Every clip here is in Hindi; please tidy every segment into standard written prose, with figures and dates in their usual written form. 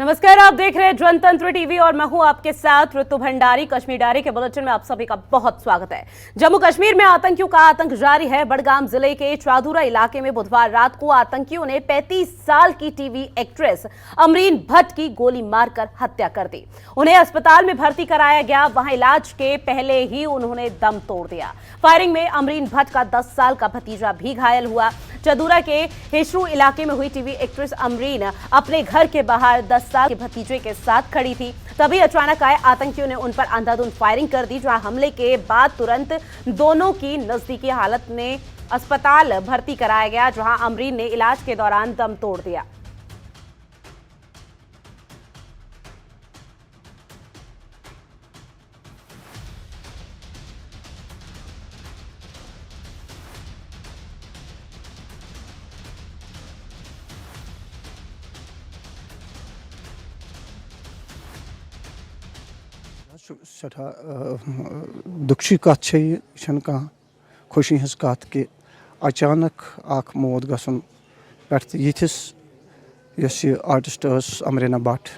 नमस्कार, आप देख रहे हैं जनतंत्र टीवी और मैं हूं आपके साथ ऋतु भंडारी। कश्मीर डायरी के बुलेटिन में आप सभी का बहुत स्वागत है। जम्मू कश्मीर में आतंकियों का आतंक जारी है। बडगाम जिले के चादुरा इलाके में बुधवार रात को आतंकियों ने 35 साल की टीवी एक्ट्रेस अमरीन भट्ट की गोली मारकर हत्या कर दी। उन्हें अस्पताल में भर्ती कराया गया। वहां इलाज के पहले ही उन्होंने दम तोड़ दिया। फायरिंग में अमरीन भट्ट का 10 साल का भतीजा भी घायल हुआ। चादुरा के हेशरू इलाके में हुई टीवी एक्ट्रेस अमरीन अपने घर के बाहर 10 साल के भतीजे के साथ खड़ी थी। तभी अचानक आए आतंकियों ने उन पर अंधाधुंध फायरिंग कर दी। जहां हमले के बाद तुरंत दोनों की नजदीकी हालत में अस्पताल भर्ती कराया गया, जहां अमरीन ने इलाज के दौरान दम तोड़ दिया। सठा दुखी कत कह खुशी हज कत कि अचानक मौत गसन पे यिथिस यस ये आर्टिस्ट अमरीना भट्ट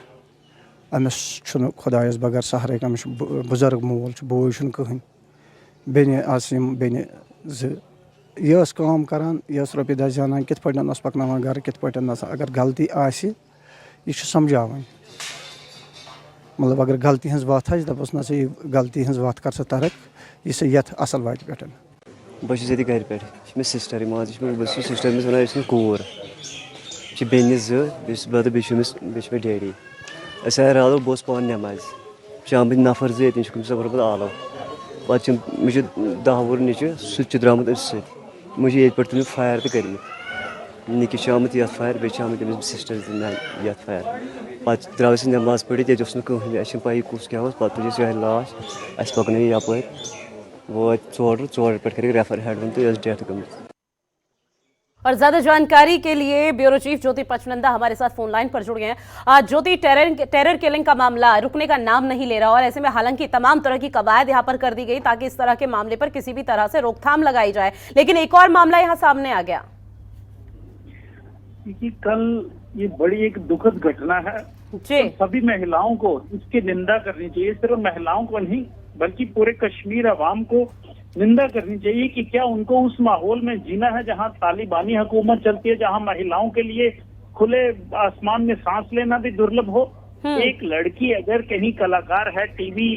अमिस खुदायस बगैर सहरे अमिस बुजुर्ग मोल बोय कहें बेन बेन यह काम करान यह रोपये 10 जानान कित पकना घर कित अगर गलती आसि यह समझावन मतलब अगर गलती हज वत दपस ना ये गलती हज वत कर सा तरक यह ये असल वात पे बस ये घर पे मे सिस्टर मान सिस्टर अमिस वन कूर बेन बद बे डैडी अस आए रालो बह पान नमाज शाम नफर जे तमिस बरबद आलो पे मे 10 वुर नीचे सह द्रामुत मुझे ये पे तुम फायर तो कर्मित निकिस आमुत ये फायर बे आमुत सिस्टर ये फायर पे द्रास नमाज पढ़ ये कहें पाई कुस क्या पे तुझे लाश अस पकन यप वो 4 पे कर रेफर हेड तो डेथ गई। और ज्यादा जानकारी के लिए ब्यूरो चीफ ज्योति पचनंदा हमारे साथ फोन लाइन पर जुड़ गए हैं। ज्योति, टेरर किलिंग का मामला रुकने का नाम नहीं ले रहा और ऐसे में हालांकि तमाम तरह की कवायद यहां पर कर दी गई ताकि इस तरह के मामले पर किसी भी तरह से रोकथाम लगाई जाए, लेकिन एक और मामला यहां सामने आ गया। कल ये बड़ी एक दुखद घटना है जी। तो सभी महिलाओं को इसकी निंदा करनी चाहिए, सिर्फ महिलाओं को नहीं बल्कि पूरे कश्मीर अवाम को निंदा करनी चाहिए कि क्या उनको उस माहौल में जीना है जहां तालिबानी हुकूमत चलती है, जहां महिलाओं के लिए खुले आसमान में सांस लेना भी दुर्लभ हो। एक लड़की अगर कहीं कलाकार है, टीवी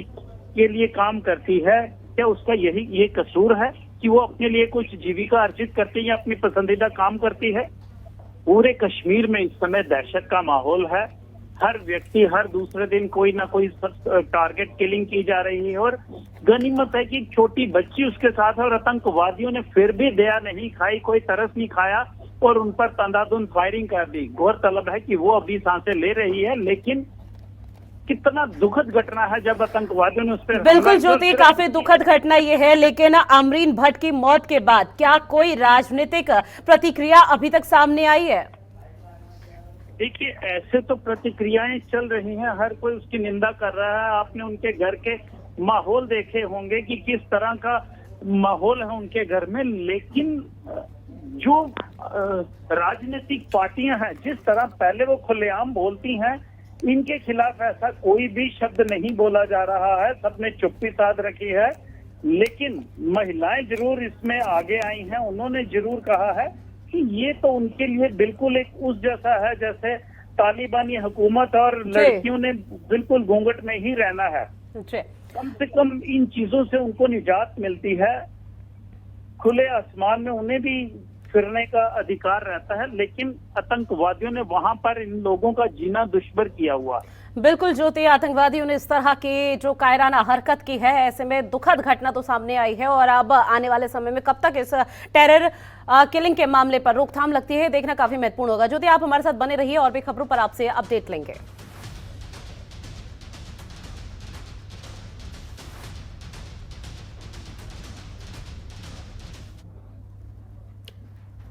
के लिए काम करती है, क्या उसका ये कसूर है कि वो अपने लिए कुछ जीविका अर्जित करती है या अपनी पसंदीदा काम करती है? पूरे कश्मीर में इस समय दहशत का माहौल है। हर व्यक्ति हर दूसरे दिन कोई ना कोई टारगेट किलिंग की जा रही है और गनीमत है कि छोटी बच्ची उसके साथ है और आतंकवादियों ने फिर भी दया नहीं खाई, कोई तरस नहीं खाया और उन पर अंधाधुंध फायरिंग कर दी। गौरतलब है कि वो अभी सांसें ले रही है, लेकिन कितना दुखद घटना है जब आतंकवादियों ने उस पर बिल्कुल ज्योति, काफी दुखद घटना ये है। लेकिन अमरीन भट्ट की मौत के बाद क्या कोई राजनीतिक प्रतिक्रिया अभी तक सामने आई है? देखिए, ऐसे तो प्रतिक्रियाएं चल रही हैं, हर कोई उसकी निंदा कर रहा है। आपने उनके घर के माहौल देखे होंगे कि किस तरह का माहौल है उनके घर में, लेकिन जो राजनीतिक पार्टियां हैं जिस तरह पहले वो खुलेआम बोलती हैं, इनके खिलाफ ऐसा कोई भी शब्द नहीं बोला जा रहा है, सबने चुप्पी साध रखी है। लेकिन महिलाएं जरूर इसमें आगे आई हैं, उन्होंने जरूर कहा है कि ये तो उनके लिए बिल्कुल एक उस जैसा है जैसे तालिबानी हुकूमत और लड़कियों ने बिल्कुल घूंघट में ही रहना है। कम से कम इन चीजों से उनको निजात मिलती है। खुले आसमान में उन्हें भी फिरने का अधिकार रहता है, लेकिन आतंकवादियों ने वहां पर इन लोगों का जीना दुश्मन किया हुआ। बिल्कुल ज्योति, आतंकवादियों ने इस तरह की जो कायराना हरकत की है, ऐसे में दुखद घटना तो सामने आई है और अब आने वाले समय में कब तक इस टेरर किलिंग के मामले पर रोकथाम लगती है देखना काफी महत्वपूर्ण होगा। ज्योति, आप हमारे साथ बने रहिए और भी खबरों पर आपसे अपडेट लेंगे।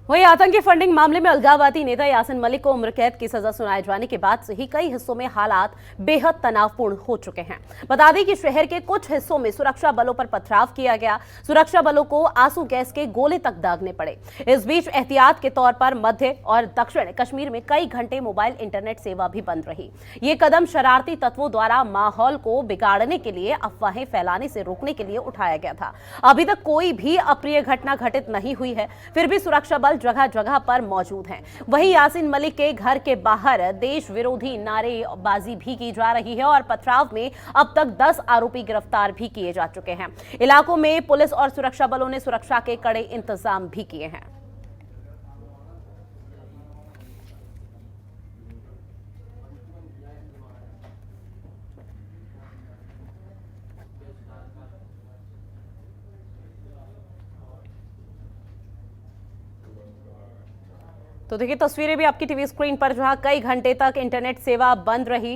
वहीं आतंकी फंडिंग मामले में अलगाववादी नेता यासिन मलिक को उम्र कैद की सजा सुनाए जाने के बाद से ही कई हिस्सों में हालात बेहद तनावपूर्ण हो चुके हैं। बता दें कि शहर के कुछ हिस्सों में सुरक्षा बलों पर पथराव किया गया। सुरक्षा बलों को आंसू गैस के गोले तक दागने पड़े। इस बीच एहतियात के तौर पर मध्य और दक्षिण कश्मीर में कई घंटे मोबाइल इंटरनेट सेवा भी बंद रही। ये कदम शरारती तत्वों द्वारा माहौल को बिगाड़ने के लिए, अफवाहें फैलाने से रोकने के लिए उठाया गया था। अभी तक कोई भी अप्रिय घटना घटित नहीं हुई है, फिर भी सुरक्षा बल जगह जगह पर मौजूद हैं। वहीं यासिन मलिक के घर के बाहर देश विरोधी नारेबाजी भी की जा रही है और पथराव में अब तक 10 आरोपी गिरफ्तार भी किए जा चुके हैं। इलाकों में पुलिस और सुरक्षा बलों ने सुरक्षा के कड़े इंतजाम भी किए हैं। तो देखिए तस्वीरें भी आपकी टीवी स्क्रीन पर, जहां कई घंटे तक इंटरनेट सेवा बंद रही।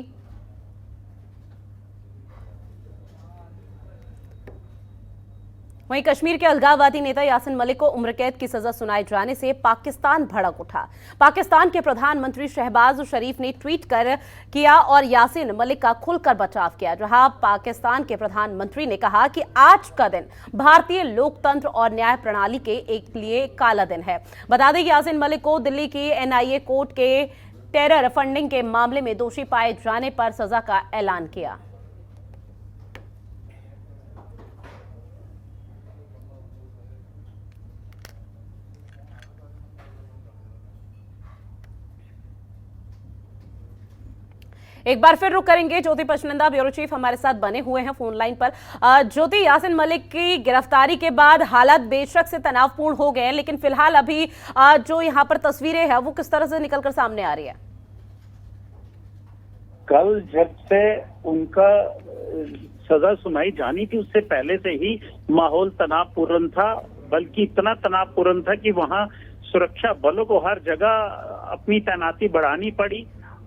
वहीं कश्मीर के अलगाववादी नेता यासिन मलिक को उम्र कैद की सजा सुनाए जाने से पाकिस्तान भड़क उठा। पाकिस्तान के प्रधानमंत्री शहबाज शरीफ ने ट्वीट कर किया और यासिन मलिक का खुलकर बचाव किया, जहां पाकिस्तान के प्रधानमंत्री ने कहा कि आज का दिन भारतीय लोकतंत्र और न्याय प्रणाली के एक लिए काला दिन है। बता दें कि यासिन मलिक को दिल्ली की NIA कोर्ट के टेरर फंडिंग के मामले में दोषी पाए जाने पर सजा का ऐलान किया। एक बार फिर रुक करेंगे। ज्योति पचनंदा ब्यूरो चीफ हमारे साथ बने हुए हैं फोन लाइन पर। ज्योति, यासिन मलिक की गिरफ्तारी के बाद हालात बेशक से तनावपूर्ण हो गए, लेकिन फिलहाल अभी जो यहाँ पर तस्वीरें हैं वो किस तरह से निकलकर सामने आ रही है? कल जब से उनका सजा सुनाई जानी थी उससे पहले से ही माहौल तनावपूर्ण था, बल्कि इतना तनावपूर्ण था कि वहां सुरक्षा बलों को हर जगह अपनी तैनाती बढ़ानी पड़ी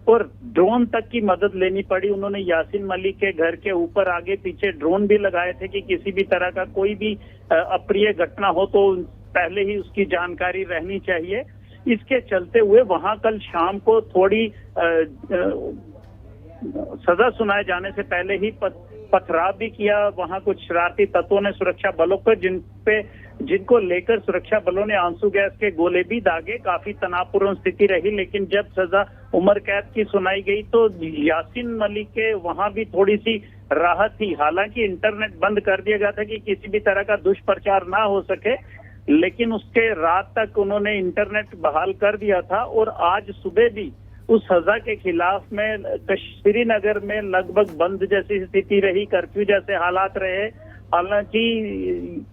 और ड्रोन तक की मदद लेनी पड़ी। उन्होंने यासिन मलिक के घर के ऊपर आगे पीछे ड्रोन भी लगाए थे कि किसी भी तरह का कोई भी अप्रिय घटना हो तो पहले ही उसकी जानकारी रहनी चाहिए। इसके चलते हुए वहां कल शाम को थोड़ी सजा सुनाए जाने से पहले ही पथराव भी किया। वहां कुछ शरारती तत्वों ने सुरक्षा बलों पर जिनको लेकर सुरक्षा बलों ने आंसू गैस के गोले भी दागे। काफी तनावपूर्ण स्थिति रही, लेकिन जब सजा उम्र कैद की सुनाई गई तो यासिन मलिक के वहां भी थोड़ी सी राहत थी। हालांकि इंटरनेट बंद कर दिया गया था कि किसी भी तरह का दुष्प्रचार ना हो सके, लेकिन उसके रात तक उन्होंने इंटरनेट बहाल कर दिया था। और आज सुबह भी उस सजा के खिलाफ में श्रीनगर में लगभग बंद जैसी स्थिति रही, कर्फ्यू जैसे हालात रहे। हालांकि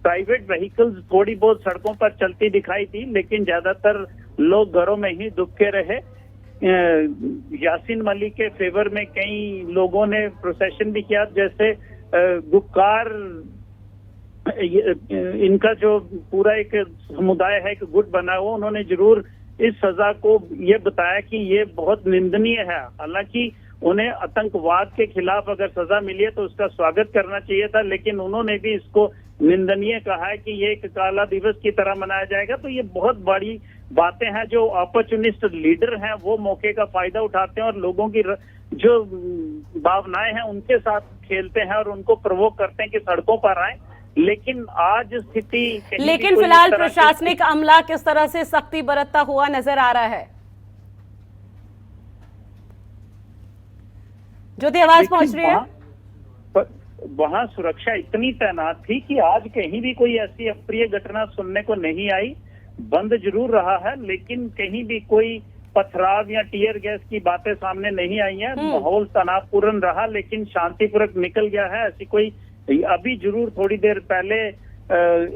प्राइवेट व्हीकल्स थोड़ी बहुत सड़कों पर चलती दिखाई थी, लेकिन ज्यादातर लोग घरों में ही दुबके रहे। यासिन मलिक के फेवर में कई लोगों ने प्रोसेशन भी किया, जैसे गुप्कार, इनका जो पूरा एक समुदाय है, एक गुट बना हुआ, उन्होंने जरूर इस सजा को ये बताया कि ये बहुत निंदनीय है। हालांकि उन्हें आतंकवाद के खिलाफ अगर सजा मिली है तो उसका स्वागत करना चाहिए था, लेकिन उन्होंने भी इसको निंदनीय कहा है कि ये एक काला दिवस की तरह मनाया जाएगा। तो ये बहुत बड़ी बातें हैं। जो अपॉर्चुनिस्ट लीडर हैं वो मौके का फायदा उठाते हैं और लोगों की जो भावनाएं हैं उनके साथ खेलते हैं और उनको प्रवोक करते हैं कि सड़कों पर आए। लेकिन आज स्थिति, लेकिन फिलहाल प्रशासनिक अमला किस तरह से सख्ती बरतता हुआ नजर आ रहा है? ज्योति, आवाज पहुंच रही है? वहां सुरक्षा इतनी तैनात थी कि आज कहीं भी कोई ऐसी अप्रिय घटना सुनने को नहीं आई। बंद जरूर रहा है, लेकिन कहीं भी कोई पथराव या टीयर गैस की बातें सामने नहीं आई है। माहौल तनावपूर्ण रहा, लेकिन शांतिपूर्वक निकल गया है। ऐसी कोई, अभी जरूर थोड़ी देर पहले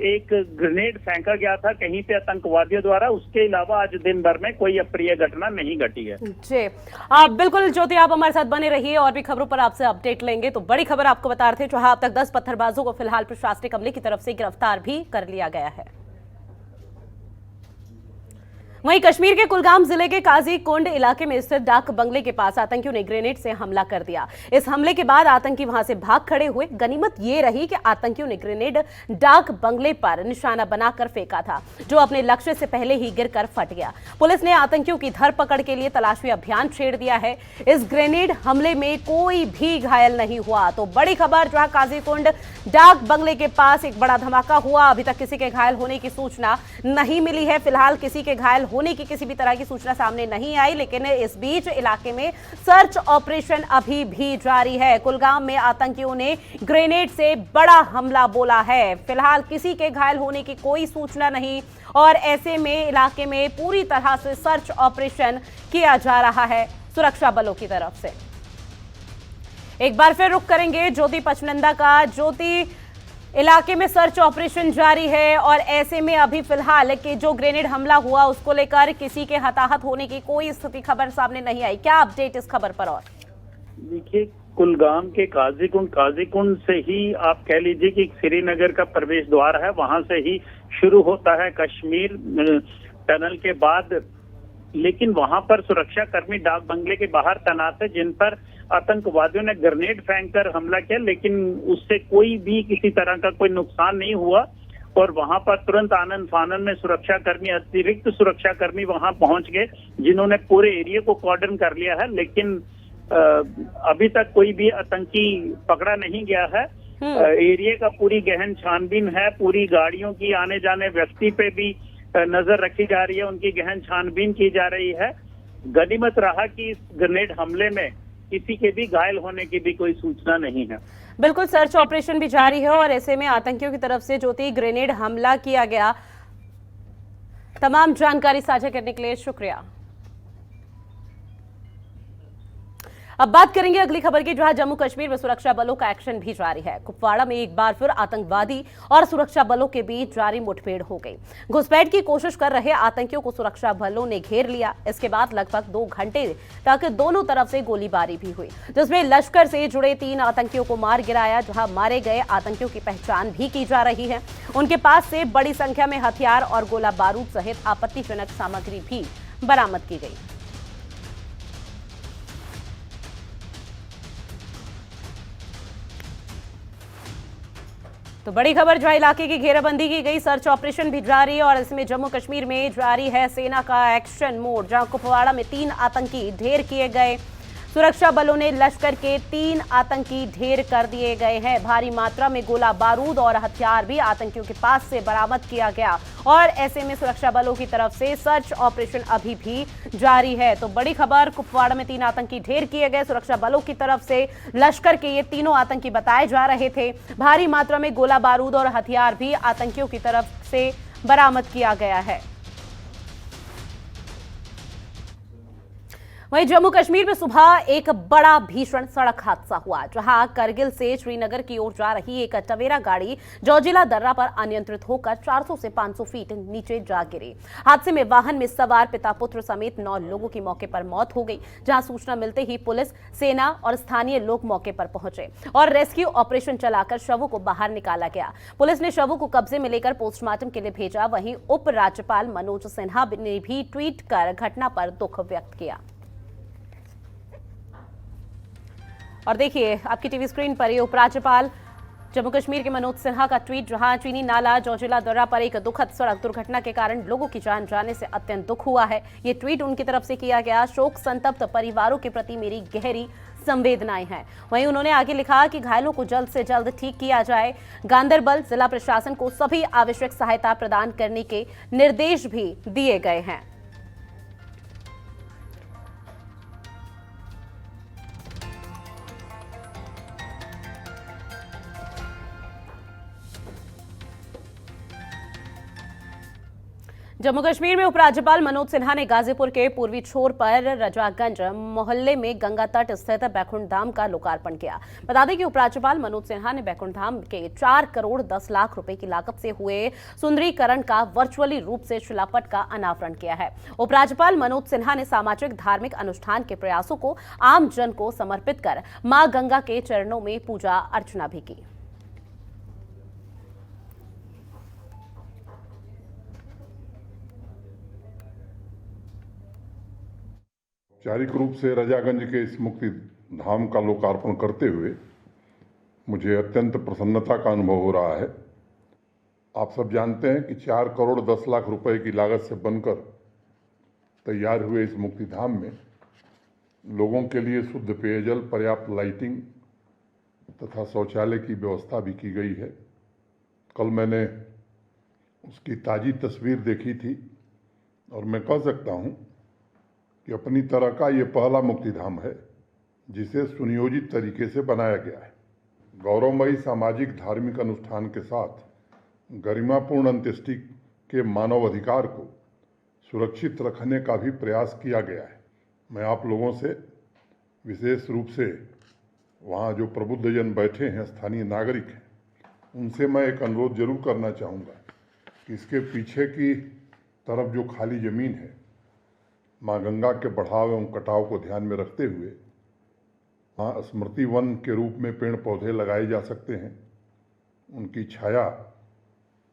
एक ग्रेनेड फेंका गया था कहीं पे आतंकवादियों द्वारा, उसके अलावा आज दिन भर में कोई अप्रिय घटना नहीं घटी है। जी, आप बिल्कुल ज्योति, आप हमारे साथ बने रहिए और भी खबरों पर आपसे अपडेट लेंगे। तो बड़ी खबर आपको बता रहे थे, जहां अब तक 10 पत्थरबाजों को फिलहाल प्रशासनिक अमले की तरफ से गिरफ्तार भी कर लिया गया है। वहीं कश्मीर के कुलगाम जिले के काजी कुंड इलाके में स्थित डाक बंगले के पास आतंकियों ने ग्रेनेड से हमला कर दिया। इस हमले के बाद आतंकी वहां से भाग खड़े हुए। गनीमत ये रही कि आतंकियों ने ग्रेनेड डाक बंगले पर निशाना बनाकर फेंका था, जो अपने लक्ष्य से पहले ही गिरकर फट गया। पुलिस ने आतंकियों की धरपकड़ के लिए तलाशी अभियान छेड़ दिया है। इस ग्रेनेड हमले में कोई भी घायल नहीं हुआ। तो बड़ी खबर, जहां काजी कुंड डाक बंगले के पास एक बड़ा धमाका हुआ। अभी तक किसी के घायल होने की सूचना नहीं मिली है। फिलहाल किसी के घायल होने की किसी भी तरह की सूचना सामने नहीं आई, लेकिन इस बीच इलाके में सर्च ऑपरेशन अभी भी जारी है। कुलगाम में आतंकियों ने ग्रेनेड से बड़ा हमला बोला है। फिलहाल किसी के घायल होने की कोई सूचना नहीं और ऐसे में इलाके में पूरी तरह से सर्च ऑपरेशन किया जा रहा है सुरक्षा बलों की तरफ से। एक बार फिर रुख करेंगे ज्योति पचनंदा का। ज्योति, इलाके में सर्च ऑपरेशन जारी है और ऐसे में अभी फिलहाल कि जो ग्रेनेड हमला हुआ उसको लेकर किसी के हताहत होने की कोई स्थिति खबर सामने नहीं आई। क्या अपडेट इस खबर पर? और देखिए, कुलगाम के काजीकुंड से ही आप कह लीजिए कि श्रीनगर का प्रवेश द्वार है, वहां से ही शुरू होता है कश्मीर टनल के बाद। लेकिन वहां पर सुरक्षा कर्मी डाक बंगले के बाहर तैनात है, जिन पर आतंकवादियों ने ग्रेनेड फेंककर हमला किया, लेकिन उससे कोई भी किसी तरह का कोई नुकसान नहीं हुआ। और वहां पर तुरंत आनन फानन में सुरक्षा कर्मी, अतिरिक्त सुरक्षा कर्मी वहां पहुंच गए, जिन्होंने पूरे एरिया को कॉर्डन कर लिया है। लेकिन अभी तक कोई भी आतंकी पकड़ा नहीं गया है। एरिया का पूरी गहन छानबीन है। पूरी गाड़ियों की आने जाने व्यक्ति पे भी नजर रखी जा रही है, उनकी गहन छानबीन की जा रही है। गनीमत रहा कि इस ग्रेनेड हमले में किसी के भी घायल होने की भी कोई सूचना नहीं है। बिल्कुल, सर्च ऑपरेशन भी जारी है और ऐसे में आतंकियों की तरफ से ज्योति ग्रेनेड हमला किया गया। तमाम जानकारी साझा करने के लिए शुक्रिया। अब बात करेंगे अगली खबर की, जहां जम्मू कश्मीर में सुरक्षा बलों का एक्शन भी जारी है। कुपवाड़ा में एक बार फिर आतंकवादी और सुरक्षा बलों के बीच जारी मुठभेड़ हो गई। घुसपैठ की कोशिश कर रहे आतंकियों को सुरक्षा बलों ने घेर लिया। इसके बाद लगभग 2 घंटे तक दोनों तरफ से गोलीबारी भी हुई, जिसमें लश्कर से जुड़े 3 आतंकियों को मार गिराया। जहां मारे गए आतंकियों की पहचान भी की जा रही है। उनके पास से बड़ी संख्या में हथियार और गोला बारूद सहित आपत्तिजनक सामग्री भी बरामद की गई। तो बड़ी खबर, जहां इलाके की घेराबंदी की गई, सर्च ऑपरेशन भी जारी और इसमें जम्मू कश्मीर में जारी है सेना का एक्शन मोड। जहां कुपवाड़ा में 3 आतंकी ढेर किए गए। सुरक्षा बलों ने लश्कर के 3 आतंकी ढेर कर दिए गए हैं। भारी मात्रा में गोला बारूद और हथियार भी आतंकियों के पास से बरामद किया गया और ऐसे में सुरक्षा बलों की तरफ से सर्च ऑपरेशन अभी भी जारी है। तो बड़ी खबर, कुपवाड़ा में 3 आतंकी ढेर किए गए। सुरक्षा बलों की तरफ से लश्कर के ये तीनों आतंकी बताए जा रहे थे। भारी मात्रा में गोला बारूद और हथियार भी आतंकियों की तरफ से बरामद किया गया है। वहीं जम्मू कश्मीर में सुबह एक बड़ा भीषण सड़क हादसा हुआ, जहां करगिल से श्रीनगर की ओर जा रही एक टवेरा गाड़ी जोजिला दर्रा पर अनियंत्रित होकर 400 से 500 फीट नीचे जा गिरी। हादसे में वाहन में सवार पिता पुत्र समेत 9 लोगों की मौके पर मौत हो गई। जहां सूचना मिलते ही पुलिस, सेना और स्थानीय लोग मौके पर पहुंचे और रेस्क्यू ऑपरेशन चलाकर शवों को बाहर निकाला गया। पुलिस ने शवों को कब्जे में लेकर पोस्टमार्टम के लिए भेजा। वहीं उपराज्यपाल मनोज सिन्हा ने भी ट्वीट कर घटना पर दुख व्यक्त किया। और देखिए आपकी टीवी स्क्रीन पर ये उपराज्यपाल जम्मू कश्मीर के मनोज सिन्हा का ट्वीट, जहां चीनी नाला जोजिला दर्रा पर एक दुखद सड़क दुर्घटना के कारण लोगों की जान जाने से अत्यंत दुख हुआ है। ये ट्वीट उनकी तरफ से किया गया। शोक संतप्त परिवारों के प्रति मेरी गहरी संवेदनाएं हैं। वहीं उन्होंने आगे लिखा कि घायलों को जल्द से जल्द ठीक किया जाए। गांदरबल जिला प्रशासन को सभी आवश्यक सहायता प्रदान करने के निर्देश भी दिए गए हैं। जम्मू कश्मीर में उपराज्यपाल मनोज सिन्हा ने गाजीपुर के पूर्वी छोर पर रजागंज मोहल्ले में गंगा तट स्थित बैकुंठ धाम का लोकार्पण किया। बता दें कि उपराज्यपाल मनोज सिन्हा ने बैकुंठ धाम के 4 करोड़ 10 लाख रुपए की लागत से हुए सुंदरीकरण का वर्चुअली रूप से शिलापट का अनावरण किया है। उपराज्यपाल मनोज सिन्हा ने सामाजिक धार्मिक अनुष्ठान के प्रयासों को आम जन को समर्पित कर मां गंगा के चरणों में पूजा अर्चना भी की। औपचारिक रूप से रजागंज के इस मुक्ति धाम का लोकार्पण करते हुए मुझे अत्यंत प्रसन्नता का अनुभव हो रहा है। आप सब जानते हैं कि 4 करोड़ 10 लाख रुपए की लागत से बनकर तैयार हुए इस मुक्ति धाम में लोगों के लिए शुद्ध पेयजल, पर्याप्त लाइटिंग तथा शौचालय की व्यवस्था भी की गई है। कल मैंने उसकी ताज़ी तस्वीर देखी थी और मैं कह सकता हूं कि अपनी तरह का ये पहला मुक्ति धाम है जिसे सुनियोजित तरीके से बनाया गया है। गौरवमयी सामाजिक धार्मिक अनुष्ठान के साथ गरिमापूर्ण अंत्येष्टि के मानव अधिकार को सुरक्षित रखने का भी प्रयास किया गया है। मैं आप लोगों से विशेष रूप से वहाँ जो प्रबुद्धजन बैठे हैं, स्थानीय नागरिक हैं, उनसे मैं एक अनुरोध जरूर करना चाहूँगा कि इसके पीछे की तरफ जो खाली ज़मीन है, माँ गंगा के बढ़ाव एवं कटाव को ध्यान में रखते हुए वहाँ स्मृति वन के रूप में पेड़ पौधे लगाए जा सकते हैं। उनकी छाया,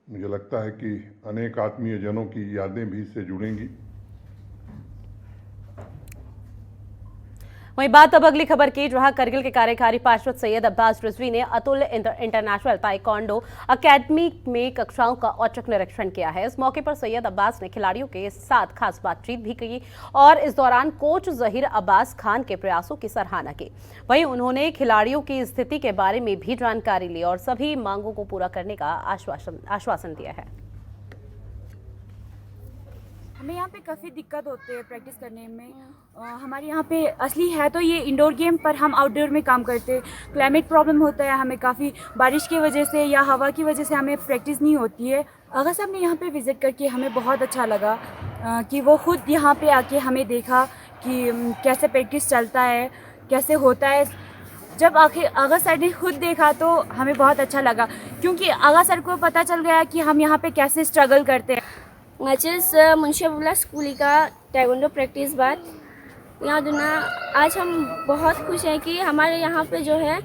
मुझे लगता है कि अनेक आत्मीय जनों की यादें भी इससे जुड़ेंगी। वहीं बात अब अगली खबर की, जहां करगिल के कार्यकारी पार्षद सैयद अब्बास रिजवी ने अतुल इंटरनेशनल ताइक्वांडो अकेडमी में कक्षाओं का औचक निरीक्षण किया है। इस मौके पर सैयद अब्बास ने खिलाड़ियों के साथ खास बातचीत भी की और इस दौरान कोच जहीर अब्बास खान के प्रयासों की सराहना की। वहीं उन्होंने खिलाड़ियों की स्थिति के बारे में भी जानकारी ली और सभी मांगों को पूरा करने का आश्वासन दिया है। हमें यहाँ पे काफ़ी दिक्कत होती है प्रैक्टिस करने में। हमारे यहाँ पे असली है तो ये इंडोर गेम, पर हम आउटडोर में काम करते हैं। क्लाइमेट प्रॉब्लम होता है, हमें काफ़ी बारिश की वजह से या हवा की वजह से हमें प्रैक्टिस नहीं होती है। अगर साहब ने यहाँ पे विज़िट करके हमें बहुत अच्छा लगा कि वो खुद यहाँ पे आके हमें देखा कि कैसे प्रैक्टिस चलता है, कैसे होता है। जब आखिर आगा सर ने खुद देखा तो हमें बहुत अच्छा लगा, क्योंकि आगा सर को पता चल गया कि हम यहाँ पे कैसे स्ट्रगल करते हैं। मैचेस मुंशी अब्दुल्ला स्कूली का टाइकोंडो प्रैक्टिस बात यहाँ दुना। आज हम बहुत खुश हैं कि हमारे यहाँ पे जो है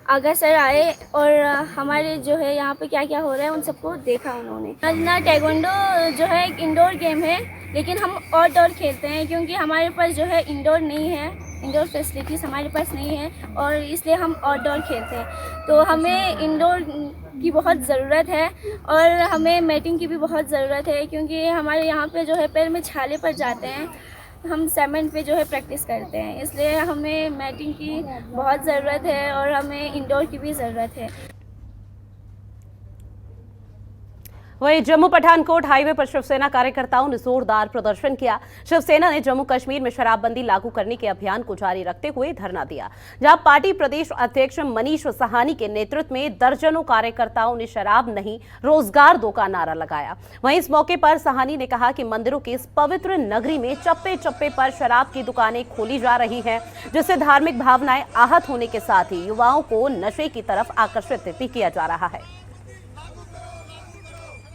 आगा सर आए और हमारे जो है यहाँ पे क्या क्या हो रहा है उन सबको देखा उन्होंने। ना टाइकोंडो जो है एक इंडोर गेम है, लेकिन हम आउटडोर खेलते हैं क्योंकि हमारे पास जो है इंडोर नहीं है, इंडोर फैसिलिटीज़ हमारे पास नहीं है और इसलिए हम आउटडोर खेलते हैं। तो हमें इंडोर की बहुत ज़रूरत है और हमें मैटिंग की भी बहुत ज़रूरत है, क्योंकि हमारे यहाँ पे जो है पैर में छाले पड़ जाते हैं। हम सीमेंट पे जो है प्रैक्टिस करते हैं, इसलिए हमें मैटिंग की बहुत ज़रूरत है और हमें इंडोर की भी ज़रूरत है। वहीं जम्मू पठानकोट हाईवे पर शिवसेना कार्यकर्ताओं ने जोरदार प्रदर्शन किया। शिवसेना ने जम्मू कश्मीर में शराबबंदी लागू करने के अभियान को जारी रखते हुए धरना दिया, जहां पार्टी प्रदेश अध्यक्ष मनीष साहनी के नेतृत्व में दर्जनों कार्यकर्ताओं ने शराब नहीं रोजगार दो का नारा लगाया। वहीं इस मौके पर साहनी ने कहा कि मंदिरों की इस पवित्र नगरी में चप्पे चप्पे पर शराब की दुकानें खोली जा रही हैं, जिससे धार्मिक भावनाएं आहत होने के साथ ही युवाओं को नशे की तरफ आकर्षित भी किया जा रहा है।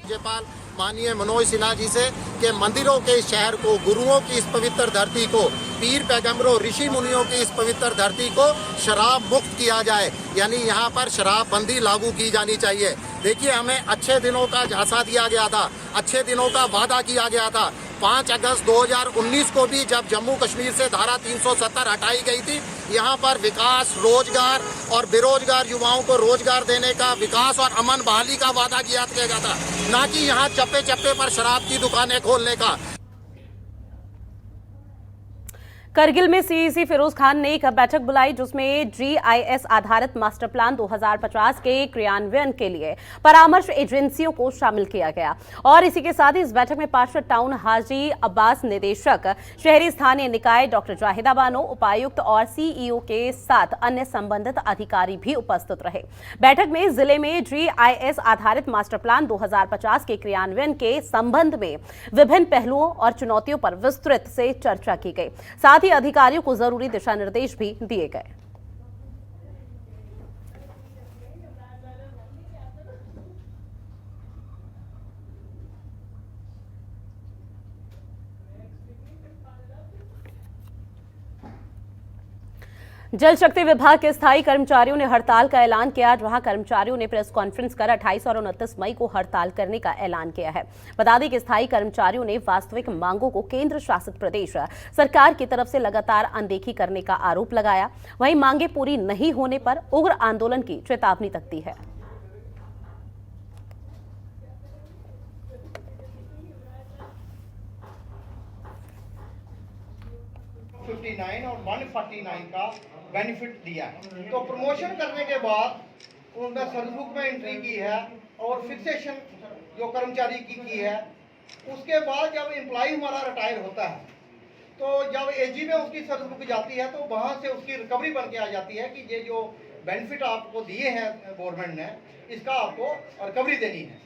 राज्यपाल माननीय मनोज सिन्हा जी से कि मंदिरों के इस शहर को, गुरुओं की इस पवित्र धरती को, पीर पैगंबरों ऋषि मुनियों की इस पवित्र धरती को शराब मुक्त किया जाए, यानी यहाँ पर शराबबंदी लागू की जानी चाहिए। देखिए, हमें अच्छे दिनों का झांसा दिया गया था, अच्छे दिनों का वादा किया गया था। 5 अगस्त 2019 को भी जब जम्मू कश्मीर से धारा 370 हटाई गई थी, यहाँ पर विकास, रोजगार और बेरोजगार युवाओं को रोजगार देने का, विकास और अमन बहाली का वादा किया गया था, ना कि यहाँ चप्पे चप्पे पर शराब की दुकानें खोलने का। करगिल में सीईसी फिरोज खान ने एक बैठक बुलाई, जिसमें जीआईएस आधारित मास्टर प्लान 2050 के क्रियान्वयन के लिए परामर्श एजेंसियों को शामिल किया गया। और इसी के साथ ही इस बैठक में पार्षद टाउन हाजी अब्बास, निदेशक शहरी स्थानीय निकाय डॉक्टर जाहिदा बानो, उपायुक्त और सीईओ के साथ अन्य संबंधित अधिकारी भी उपस्थित रहे। बैठक में जिले में जीआईएस आधारित मास्टर प्लान 2050 के क्रियान्वयन के संबंध में विभिन्न पहलुओं और चुनौतियों पर विस्तृत से चर्चा की गई। साथ ही अधिकारियों को जरूरी दिशा निर्देश भी दिए गए। जल शक्ति विभाग के स्थायी कर्मचारियों ने हड़ताल का ऐलान किया। वहां कर्मचारियों ने प्रेस कॉन्फ्रेंस कर 28 और 29 मई को हड़ताल करने का ऐलान किया है। बता दें कि स्थायी कर्मचारियों ने वास्तविक मांगों को केंद्र शासित प्रदेश सरकार की तरफ से लगातार अनदेखी करने का आरोप लगाया। वहीं मांगे पूरी नहीं होने पर उग्र आंदोलन की चेतावनी तक दी है। और 149 का बेनिफिट दिया है। तो प्रमोशन करने के बाद उन्होंने सर्विसबुक में एंट्री की है और फिक्सेशन जो कर्मचारी की है। उसके बाद जब एम्प्लॉय हमारा रिटायर होता है तो जब एजी में उसकी सर्विसबुक जाती है तो वहाँ से उसकी रिकवरी बन के आ जाती है कि ये जो बेनिफिट आपको दिए हैं गवर्नमेंट ने, इसका आपको रिकवरी देनी है।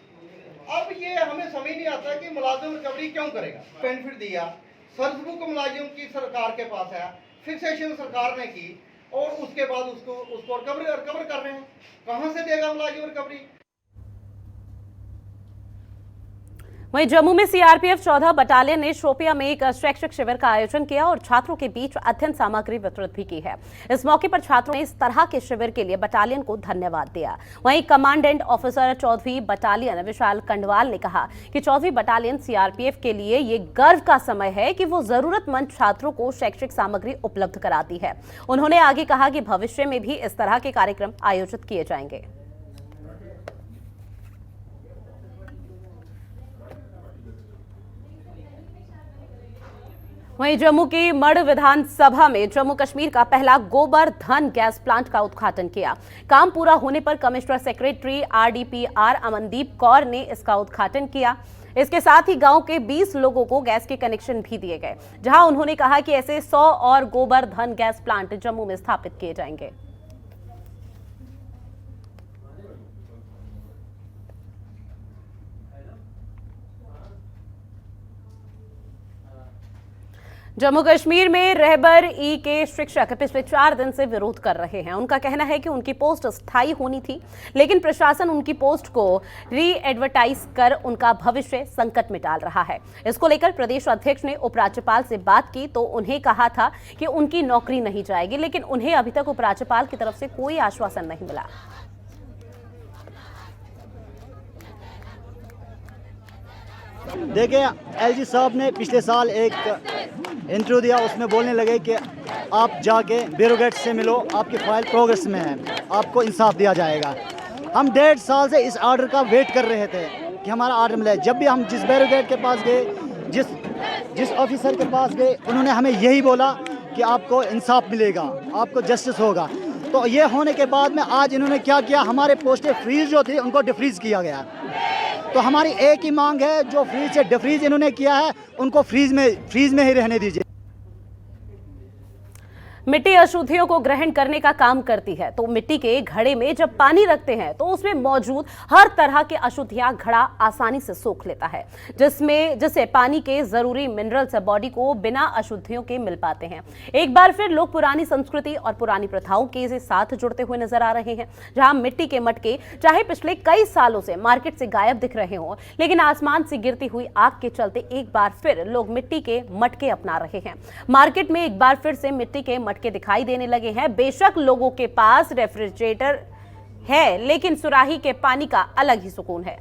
अब ये हमें समझ नहीं आता कि मुलाजिम रिकवरी क्यों करेगा। बेनिफिट दिया, सर्विसबुक मुलाजिम की सरकार के पास है, फिक्सेशन सरकार ने की और उसके बाद उसको रिकवर कर रहे हैं। कहां से देगा मुलाजिम रिकवरी? वहीं जम्मू में सीआरपीएफ 14 बटालियन ने शोपियां में एक शैक्षिक शिविर का आयोजन किया और छात्रों के बीच अध्ययन सामग्री वितरित भी की है। इस मौके पर छात्रों ने इस तरह के शिविर के लिए बटालियन को धन्यवाद दिया। वहीं कमांडेंट ऑफिसर 14वीं बटालियन विशाल कंडवाल ने कहा कि 14वीं बटालियन सीआरपीएफ के लिए ये गर्व का समय है कि वो जरूरतमंद छात्रों को शैक्षिक सामग्री उपलब्ध कराती है। उन्होंने आगे कहा कि भविष्य में भी इस तरह के कार्यक्रम आयोजित किए जाएंगे। वहीं जम्मू की मढ़ विधानसभा में जम्मू कश्मीर का पहला गोबर धन गैस प्लांट का उद्घाटन किया। काम पूरा होने पर कमिश्नर सेक्रेटरी आरडीपीआर अमनदीप कौर ने इसका उद्घाटन किया। इसके साथ ही गांव के 20 लोगों को गैस के कनेक्शन भी दिए गए, जहां उन्होंने कहा कि ऐसे 100 और गोबर धन गैस प्लांट जम्मू में स्थापित किए जाएंगे। जम्मू कश्मीर में रहबर ई के शिक्षक पिछले 4 दिन से विरोध कर रहे हैं। उनका कहना है कि उनकी पोस्ट स्थायी होनी थी, लेकिन प्रशासन उनकी पोस्ट को री एडवर्टाइज कर उनका भविष्य संकट में डाल रहा है। इसको लेकर प्रदेश अध्यक्ष ने उपराज्यपाल से बात की तो उन्हें कहा था कि उनकी नौकरी नहीं जाएगी, लेकिन उन्हें अभी तक उपराज्यपाल की तरफ से कोई आश्वासन नहीं मिला। देखिए, एलजी साहब ने पिछले साल एक इंटरव्यू दिया, उसमें बोलने लगे कि आप जाके ब्यूरोक्रेट से मिलो, आपकी फाइल प्रोग्रेस में है, आपको इंसाफ दिया जाएगा। हम 1.5 साल से इस ऑर्डर का वेट कर रहे थे कि हमारा ऑर्डर मिले। जब भी हम जिस ब्यूरोक्रेट के पास गए, जिस ऑफिसर के पास गए, उन्होंने हमें यही बोला कि आपको इंसाफ मिलेगा, आपको जस्टिस होगा। तो ये होने के बाद में आज इन्होंने क्या किया, हमारे पोस्टें फ्रीज जो थी उनको डिफ्रीज किया गया। तो हमारी एक ही मांग है, जो फ्रीज से डिफ्रीज इन्होंने किया है उनको फ्रीज में ही रहने दीजिए। मिट्टी अशुद्धियों को ग्रहण करने का काम करती है, तो मिट्टी के घड़े में जब पानी रखते हैं तो उसमें मौजूद हर तरह के अशुद्धियां घड़ा आसानी से सोख लेता है, जिससे पानी के जरूरी मिनरल्स बॉडी को बिना अशुद्धियों के मिल पाते हैं। एक बार फिर लोग पुरानी संस्कृति और पुरानी प्रथाओं के साथ जुड़ते हुए नजर आ रहे हैं, जहां मिट्टी के मटके चाहे पिछले कई सालों से मार्केट से गायब दिख रहे हों, लेकिन आसमान से गिरती हुई आग के चलते एक बार फिर लोग मिट्टी के मटके अपना रहे हैं। मार्केट में एक बार फिर से मिट्टी के के दिखाई देने लगे हैं। बेशक लोगों के पास रेफ्रिजरेटर है, लेकिन सुराही के पानी का अलग ही सुकून है।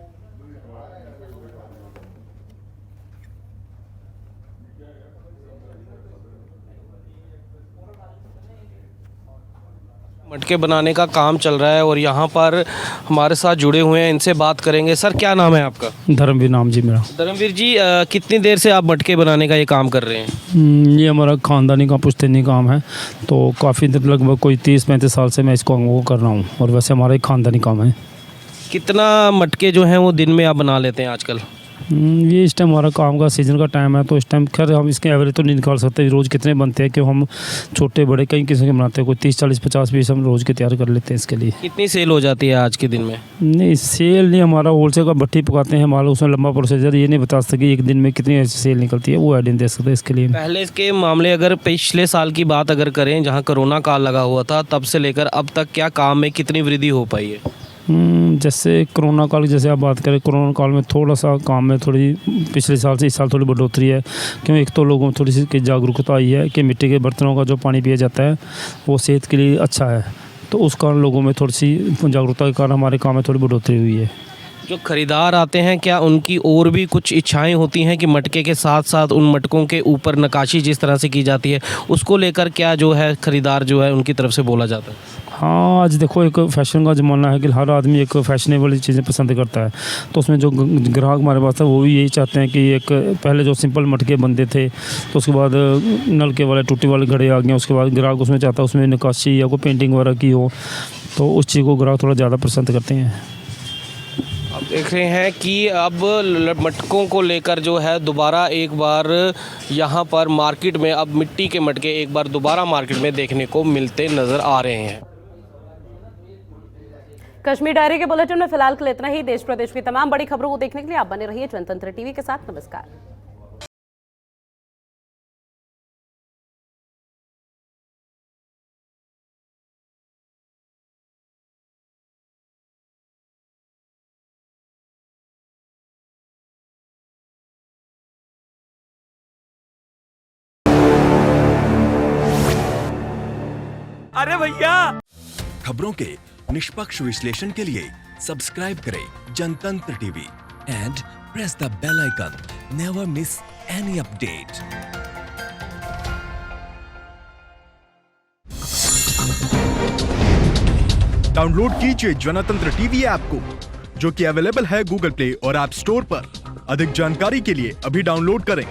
मटके बनाने का काम चल रहा है और यहाँ पर हमारे साथ जुड़े हुए हैं, इनसे बात करेंगे। सर, क्या नाम है आपका? धर्मवीर नाम जी मेरा। धर्मवीर जी, कितनी देर से आप मटके बनाने का ये काम कर रहे हैं? ये हमारा ख़ानदानी का पुश्तैनी काम है, तो काफ़ी देर, लगभग कोई 30-35 साल से मैं इसको वो कर रहा हूँ, और वैसे हमारा एक ख़ानदानी काम है। कितना मटके जो हैं वो दिन में आप बना लेते हैं आजकल? ये इस टाइम हमारा काम का सीज़न का टाइम है, तो इस टाइम खैर हम इसके एवरेज तो नहीं निकाल सकते रोज़ कितने बनते हैं, कि हम छोटे बड़े कई किस्म के बनाते हैं, कोई 30-40-50 पीस हम रोज़ के तैयार कर लेते हैं इसके लिए। कितनी सेल हो जाती है आज के दिन में? नहीं, सेल नहीं, हमारा होलसेल का भट्टी पकाते हैं हमारा, उसमें लंबा प्रोसीजर, ये नहीं बता सकते एक दिन में कितनी ऐसी सेल निकलती है, वो आइडिया नहीं दे सकते इसके लिए। पहले इसके मामले अगर पिछले साल की बात अगर करें, जहाँ कोरोना काल लगा हुआ था, तब से लेकर अब तक क्या काम में कितनी वृद्धि हो पाई है? जैसे कोरोना काल की जैसे आप बात करें, कोरोना काल में थोड़ा सा काम में थोड़ी पिछले साल से इस साल थोड़ी बढ़ोतरी है, क्यों एक तो लोगों में थोड़ी सी जागरूकता आई है कि मिट्टी के बर्तनों का जो पानी पिया जाता है वो सेहत के लिए अच्छा है, तो उस कारण लोगों में थोड़ी सी जागरूकता के कारण हमारे काम में थोड़ी बढ़ोतरी हुई है। जो खरीदार आते हैं क्या उनकी और भी कुछ इच्छाएं होती हैं कि मटके के साथ साथ उन मटकों के ऊपर नक्काशी जिस तरह से की जाती है उसको लेकर क्या जो है खरीदार जो है उनकी तरफ से बोला जाता है? हाँ, आज देखो एक फ़ैशन का ज़माना है कि हर आदमी एक फैशनेबल चीज़ें पसंद करता है, तो उसमें जो ग्राहक हमारे पास है वो भी यही चाहते हैं कि एक पहले जो सिंपल मटके बनते थे तो उसके बाद नलके वाले टूटी वाले घड़े आ गए, उसके बाद ग्राहक उसमें चाहता है उसमें नक्काशी या कोई पेंटिंग वगैरह की हो, तो उस चीज़ को ग्राहक थोड़ा ज़्यादा पसंद करते हैं। आप देख रहे हैं कि अब मटकों को लेकर जो है दोबारा एक बार यहाँ पर मार्केट में अब मिट्टी के मटके एक बार दोबारा मार्केट में देखने को मिलते नज़र आ रहे हैं। कश्मीर डायरी के बुलेटिन में फिलहाल के लिए इतना ही। देश प्रदेश की तमाम बड़ी खबरों को देखने के लिए आप बने रहिए जनतंत्र टीवी के साथ। नमस्कार। अरे भैया, खबरों के निष्पक्ष विश्लेषण के लिए सब्सक्राइब करें Jantantra TV and press the bell icon. Never miss any update. Download कीजिए जनतंत्र टीवी ऐप को, जो कि अवेलेबल है गूगल प्ले और ऐप स्टोर पर। अधिक जानकारी के लिए अभी डाउनलोड करें।